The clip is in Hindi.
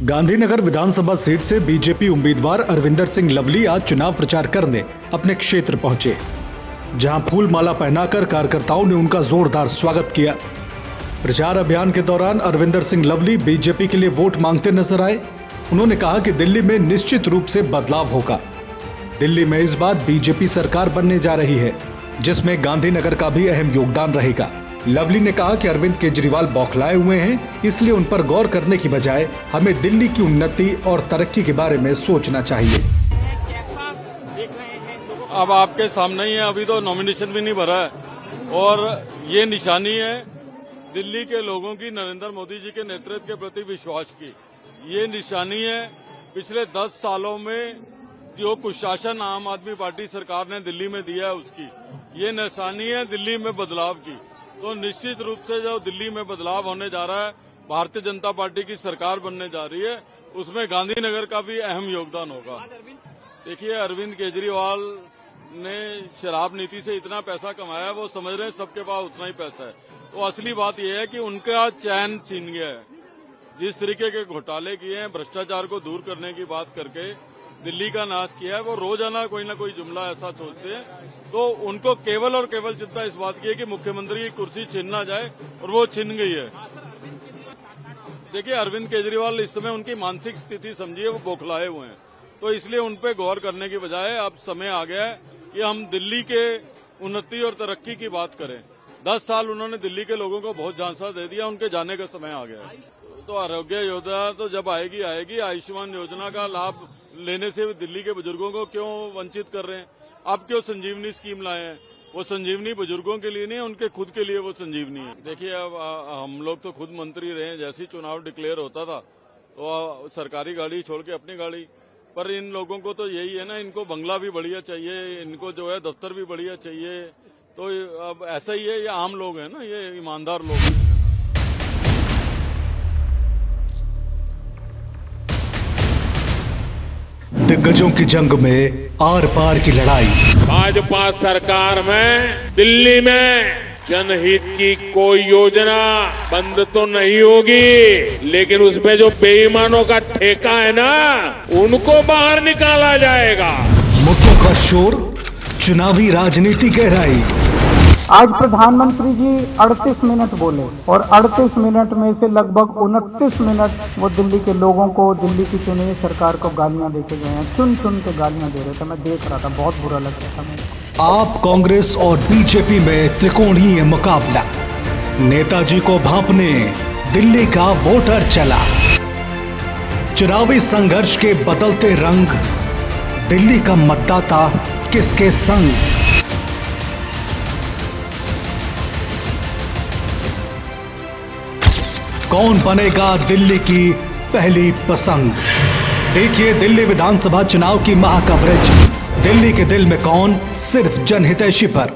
गांधीनगर विधानसभा सीट से बीजेपी उम्मीदवार अरविंदर सिंह लवली आज चुनाव प्रचार करने अपने क्षेत्र पहुंचे, जहां फूल माला पहनाकर कार्यकर्ताओं ने उनका जोरदार स्वागत किया। प्रचार अभियान के दौरान अरविंदर सिंह लवली बीजेपी के लिए वोट मांगते नजर आए। उन्होंने कहा कि दिल्ली में निश्चित रूप से बदलाव होगा। दिल्ली में इस बार बीजेपी सरकार बनने जा रही है, जिसमें गांधीनगर का भी अहम योगदान रहेगा। लवली ने कहा कि अरविंद केजरीवाल बौखलाए हुए हैं, इसलिए उन पर गौर करने की बजाय हमें दिल्ली की उन्नति और तरक्की के बारे में सोचना चाहिए। अब आपके सामने ही है, अभी तो नॉमिनेशन भी नहीं भरा है और ये निशानी है दिल्ली के लोगों की नरेंद्र मोदी जी के नेतृत्व के प्रति विश्वास की। ये निशानी है पिछले 10 सालों में जो कुशासन आम आदमी पार्टी सरकार ने दिल्ली में दिया है उसकी। ये निशानी है दिल्ली में बदलाव की। तो निश्चित रूप से जो दिल्ली में बदलाव होने जा रहा है, भारतीय जनता पार्टी की सरकार बनने जा रही है, उसमें गांधीनगर का भी अहम योगदान होगा। देखिए, अरविंद केजरीवाल ने शराब नीति से इतना पैसा कमाया है, वो समझ रहे हैं सबके पास उतना ही पैसा है। तो असली बात यह है कि उनका चैन छीन गया है। जिस तरीके के घोटाले किए हैं, भ्रष्टाचार को दूर करने की बात करके दिल्ली का नाश किया है, वो रोजाना कोई न कोई जुमला ऐसा सोचते हैं। तो उनको केवल और केवल चिंता इस बात की है कि मुख्यमंत्री की कुर्सी छीन ना जाए, और वो छीन गई है। देखिए, अरविंद केजरीवाल इस समय उनकी मानसिक स्थिति समझिए, वो बौखलाए हुए हैं। तो इसलिए उन पर गौर करने की बजाय अब समय आ गया है कि हम दिल्ली के उन्नति और तरक्की की बात करें। 10 साल उन्होंने दिल्ली के लोगों को बहुत झांसा दे दिया, उनके जाने का समय आ गया है। तो आरोग्य योजना तो जब आएगी आएगी। आयुष्मान योजना का लाभ लेने से दिल्ली के बुजुर्गों को क्यों वंचित कर रहे हैं? अब क्यों संजीवनी स्कीम लाए हैं? वो संजीवनी बुजुर्गों के लिए नहीं है, उनके खुद के लिए वो संजीवनी है। देखिए, अब हम लोग तो खुद मंत्री रहे हैं। जैसे ही चुनाव डिक्लेयर होता था तो सरकारी गाड़ी छोड़ के अपनी गाड़ी। पर इन लोगों को तो यही है ना, इनको बंगला भी बढ़िया चाहिए, इनको जो है दफ्तर भी बढ़िया चाहिए। तो अब ऐसा ही है, ये आम लोग हैं ना, ये ईमानदार लोग हैं। दिग्गजों की जंग में आर पार की लड़ाई। भाजपा सरकार में दिल्ली में जनहित की कोई योजना बंद तो नहीं होगी, लेकिन उसमें जो बेईमानों का ठेका है ना, उनको बाहर निकाला जाएगा। मुद्दों का शोर, चुनावी राजनीति गहराई। आज प्रधानमंत्री जी 38 मिनट बोले और 38 मिनट में से लगभग 29 मिनट वो दिल्ली के लोगों को, दिल्ली की चुनी हुई सरकार को गालियां देके गए हैं। चुन चुन के गालियां दे रहे थे, मैं देख रहा था, बहुत बुरा लग रहा था मेरे को। आप कांग्रेस और बीजेपी में त्रिकोणीय मुकाबला। नेताजी को भांपने दिल्ली का वोटर चला। चुनावी संघर्ष के बदलते रंग, दिल्ली का मतदाता किसके संग? कौन बनेगा दिल्ली की पहली पसंद? देखिए दिल्ली विधानसभा चुनाव की महा कवरेज। दिल्ली के दिल में कौन, सिर्फ जनहितैषी पर।